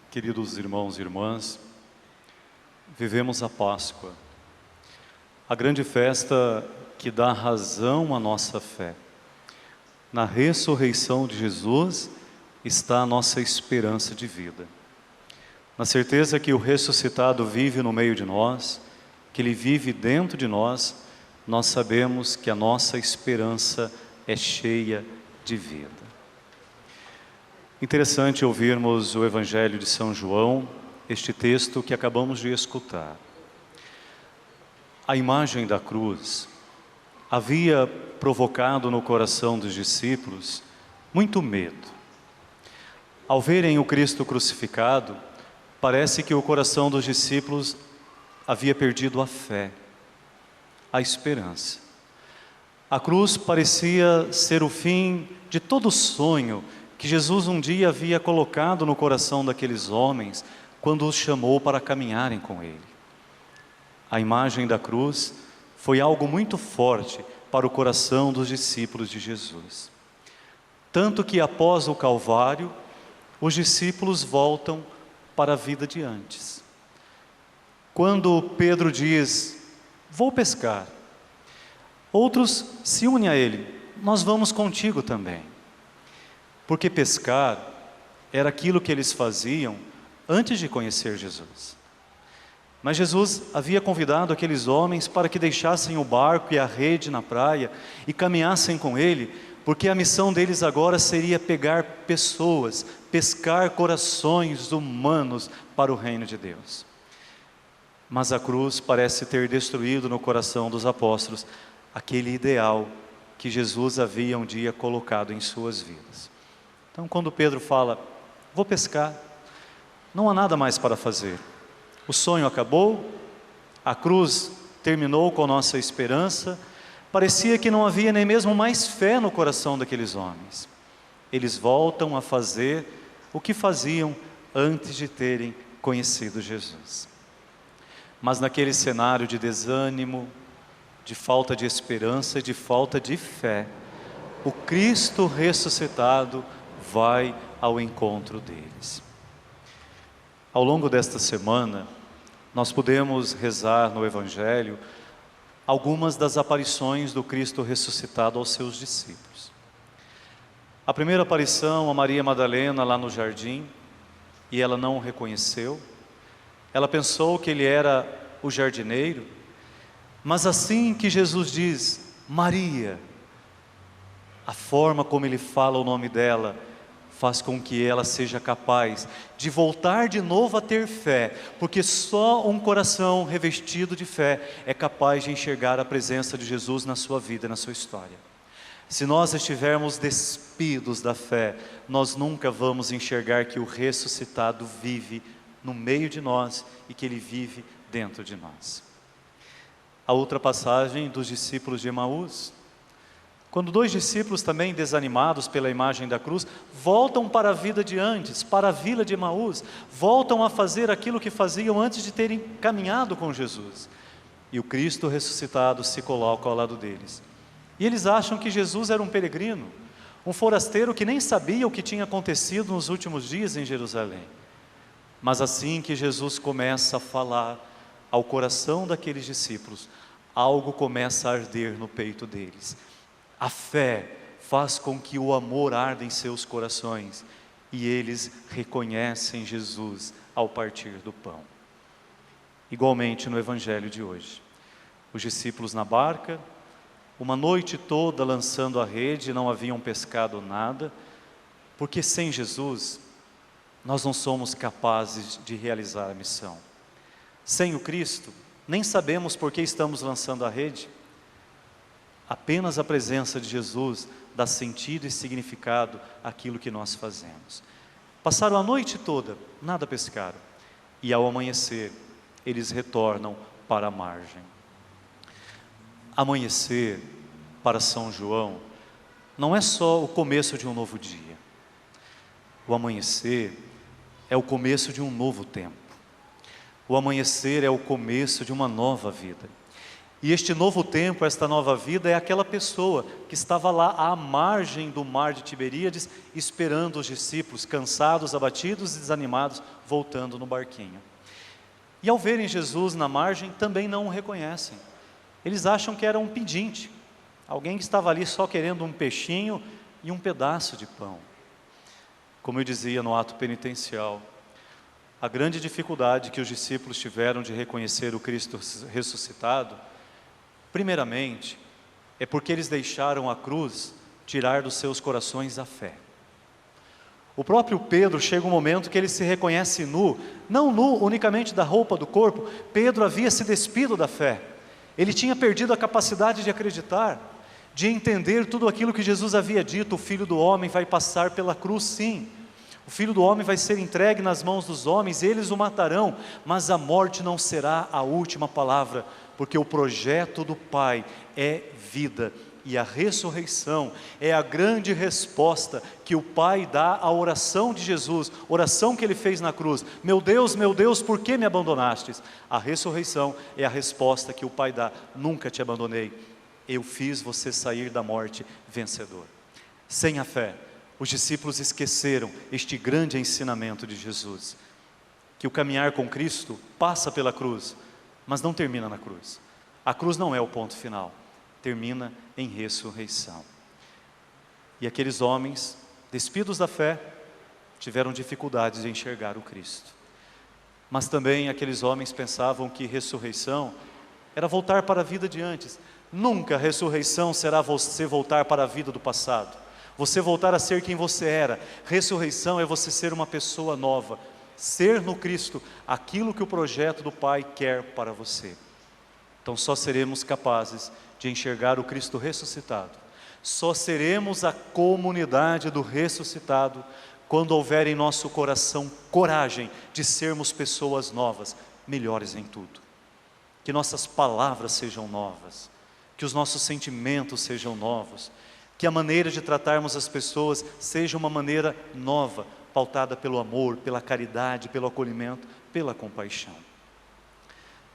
Queridos irmãos e irmãs, vivemos a Páscoa, a grande festa que dá razão à nossa fé. Na ressurreição de Jesus está a nossa esperança de vida. Na certeza que o ressuscitado vive no meio de nós, que Ele vive dentro de nós, nós sabemos que a nossa esperança é cheia de vida. Interessante ouvirmos o Evangelho de São João, este texto que acabamos de escutar. A imagem da cruz havia provocado no coração dos discípulos muito medo. Ao verem o Cristo crucificado, parece que o coração dos discípulos havia perdido a fé, a esperança. A cruz parecia ser o fim de todo sonho que Jesus um dia havia colocado no coração daqueles homens quando os chamou para caminharem com Ele. A imagem da cruz foi algo muito forte para o coração dos discípulos de Jesus. Tanto que após o Calvário, os discípulos voltam para a vida de antes. Quando Pedro diz, vou pescar, outros se unem a ele, nós vamos contigo também. Porque pescar era aquilo que eles faziam antes de conhecer Jesus. Mas Jesus havia convidado aqueles homens para que deixassem o barco e a rede na praia e caminhassem com Ele, porque a missão deles agora seria pegar pessoas, pescar corações humanos para o reino de Deus. Mas a cruz parece ter destruído no coração dos apóstolos aquele ideal que Jesus havia um dia colocado em suas vidas. Então, quando Pedro fala, vou pescar, não há nada mais para fazer. O sonho acabou, a cruz terminou com a nossa esperança, parecia que não havia nem mesmo mais fé no coração daqueles homens. Eles voltam a fazer o que faziam antes de terem conhecido Jesus. Mas naquele cenário de desânimo, de falta de esperança e de falta de fé, o Cristo ressuscitado vai ao encontro deles. Ao longo desta semana, nós podemos rezar no Evangelho algumas das aparições do Cristo ressuscitado aos seus discípulos. A primeira aparição a Maria Madalena lá no jardim, e ela não o reconheceu. Ela pensou que ele era o jardineiro, mas assim que Jesus diz, Maria, a forma como ele fala o nome dela, faz com que ela seja capaz de voltar de novo a ter fé, porque só um coração revestido de fé é capaz de enxergar a presença de Jesus na sua vida, na sua história. Se nós estivermos despidos da fé, nós nunca vamos enxergar que o ressuscitado vive no meio de nós e que Ele vive dentro de nós. A outra passagem dos discípulos de Emaús, quando dois discípulos também desanimados pela imagem da cruz, voltam para a vida de antes, para a vila de Emaús, voltam a fazer aquilo que faziam antes de terem caminhado com Jesus. E o Cristo ressuscitado se coloca ao lado deles. E eles acham que Jesus era um peregrino, um forasteiro que nem sabia o que tinha acontecido nos últimos dias em Jerusalém. Mas assim que Jesus começa a falar ao coração daqueles discípulos, algo começa a arder no peito deles. A fé faz com que o amor arda em seus corações e eles reconhecem Jesus ao partir do pão. Igualmente no Evangelho de hoje, os discípulos na barca, uma noite toda lançando a rede, não haviam pescado nada, porque sem Jesus nós não somos capazes de realizar a missão. Sem o Cristo, nem sabemos por que estamos lançando a rede. Apenas a presença de Jesus dá sentido e significado àquilo que nós fazemos. Passaram a noite toda, nada pescaram. E ao amanhecer, eles retornam para a margem. Amanhecer, para São João, não é só o começo de um novo dia. O amanhecer é o começo de um novo tempo. O amanhecer é o começo de uma nova vida. E este novo tempo, esta nova vida é aquela pessoa que estava lá à margem do mar de Tiberíades, esperando os discípulos, cansados, abatidos e desanimados, voltando no barquinho. E ao verem Jesus na margem, também não o reconhecem. Eles acham que era um pedinte, alguém que estava ali só querendo um peixinho e um pedaço de pão. Como eu dizia no ato penitencial, a grande dificuldade que os discípulos tiveram de reconhecer o Cristo ressuscitado, primeiramente, é porque eles deixaram a cruz tirar dos seus corações a fé. O próprio Pedro chega um momento que ele se reconhece nu, não nu unicamente da roupa do corpo. Pedro havia se despido da fé, ele tinha perdido a capacidade de acreditar, de entender tudo aquilo que Jesus havia dito: o Filho do Homem vai passar pela cruz, sim, o Filho do Homem vai ser entregue nas mãos dos homens, eles o matarão, mas a morte não será a última palavra, porque o projeto do Pai é vida, e a ressurreição é a grande resposta que o Pai dá à oração de Jesus, oração que Ele fez na cruz: meu Deus, por que me abandonastes? A ressurreição é a resposta que o Pai dá: nunca te abandonei, eu fiz você sair da morte vencedor. Sem a fé, os discípulos esqueceram este grande ensinamento de Jesus, que o caminhar com Cristo passa pela cruz, mas não termina na cruz. A cruz não é o ponto final, termina em ressurreição. E aqueles homens, despidos da fé, tiveram dificuldades de enxergar o Cristo. Mas também aqueles homens pensavam que ressurreição era voltar para a vida de antes. Nunca a ressurreição será você voltar para a vida do passado, você voltar a ser quem você era. Ressurreição é você ser uma pessoa nova, ser no Cristo aquilo que o projeto do Pai quer para você. Então só seremos capazes de enxergar o Cristo ressuscitado, só seremos a comunidade do ressuscitado quando houver em nosso coração coragem de sermos pessoas novas, melhores em tudo. Que nossas palavras sejam novas, que os nossos sentimentos sejam novos, que a maneira de tratarmos as pessoas seja uma maneira nova, pautada pelo amor, pela caridade, pelo acolhimento, pela compaixão.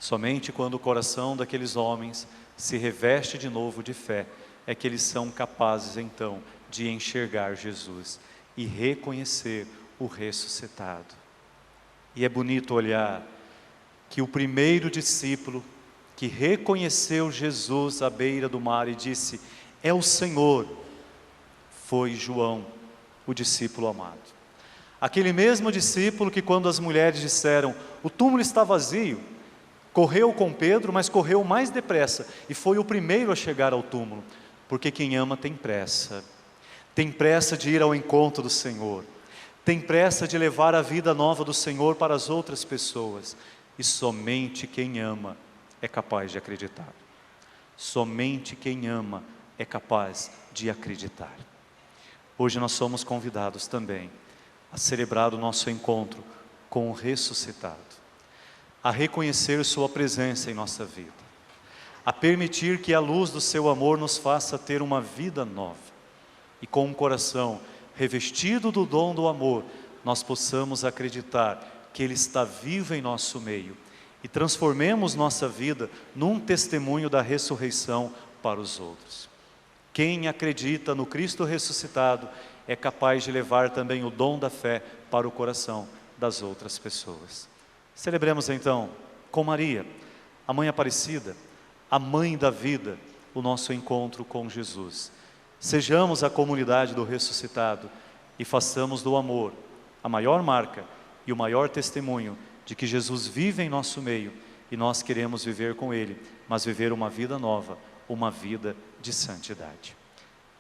Somente quando o coração daqueles homens se reveste de novo de fé, é que eles são capazes então de enxergar Jesus e reconhecer o ressuscitado. E é bonito olhar que o primeiro discípulo que reconheceu Jesus à beira do mar e disse: é o Senhor, foi João, o discípulo amado. Aquele mesmo discípulo que, quando as mulheres disseram: o túmulo está vazio, correu com Pedro, mas correu mais depressa e foi o primeiro a chegar ao túmulo, porque quem ama tem pressa de ir ao encontro do Senhor, tem pressa de levar a vida nova do Senhor para as outras pessoas, e somente quem ama é capaz de acreditar. Somente quem ama é capaz de acreditar. Hoje nós somos convidados também a celebrar o nosso encontro com o ressuscitado, a reconhecer sua presença em nossa vida, a permitir que a luz do seu amor nos faça ter uma vida nova, e com um coração revestido do dom do amor, nós possamos acreditar que Ele está vivo em nosso meio, e transformemos nossa vida num testemunho da ressurreição para os outros. Quem acredita no Cristo ressuscitado é capaz de levar também o dom da fé para o coração das outras pessoas. Celebremos então com Maria, a Mãe Aparecida, a Mãe da vida, o nosso encontro com Jesus. Sejamos a comunidade do ressuscitado e façamos do amor a maior marca e o maior testemunho de que Jesus vive em nosso meio e nós queremos viver com Ele, mas viver uma vida nova, uma vida de santidade.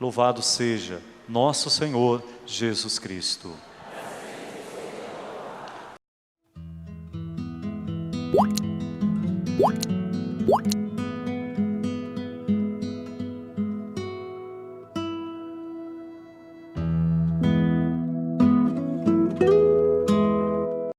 Louvado seja nosso Senhor Jesus Cristo.